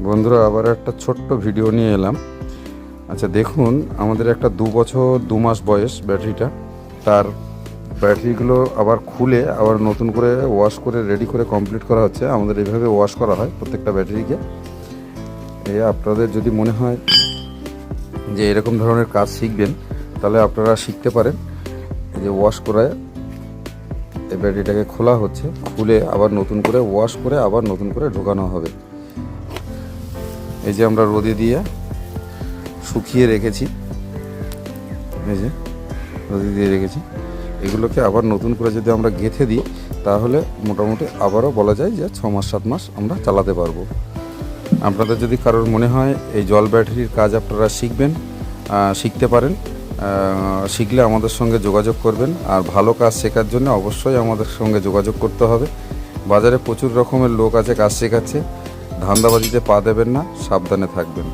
বন্ধুরা, আবার একটা ছোট্ট ভিডিও নিয়ে এলাম। আচ্ছা দেখুন, আমাদের একটা 2 বছর 2 মাস বয়স ব্যাটারিটা, তার ব্যাটারিগুলো আবার খুলে আবার নতুন করে ওয়াশ করে রেডি করে কমপ্লিট করা হচ্ছে। আমাদের এইভাবে ওয়াশ করা হয় প্রত্যেকটা ব্যাটারিকে। আপনাদের যদি মনে হয় যে এরকম ধরনের কাজ শিখবেন, তাহলে আপনারা শিখতে পারেন। এই যে ওয়াশ করে এই ব্যাটারিটাকে খোলা হচ্ছে, খুলে আবার নতুন করে ওয়াশ করে আবার নতুন করে ঢোকানো হবে। এই যে আমরা রোদে দিয়ে শুকিয়ে রেখেছি, এই যে রোদে দিয়ে রেখেছি, এগুলোকে আবার নতুন করে যদি আমরা গেঁথে দিই, তাহলে মোটামুটি আবারও বলা যায় যে 6 মাস 7 মাস আমরা চালাতে পারবো। আপনাদের যদি কারোর মনে হয় এই জল ব্যাটারির কাজ আপনারা শিখতে পারেন, শিখলে আমাদের সঙ্গে যোগাযোগ করবেন। আর ভালো কাজ শেখার জন্য অবশ্যই আমাদের সঙ্গে যোগাযোগ করতে হবে। বাজারে প্রচুর রকমের লোক আছে কাজ শেখাচ্ছে, ধান্দাবাজিতে পা দেবেন না, সাবধানে থাকবেন।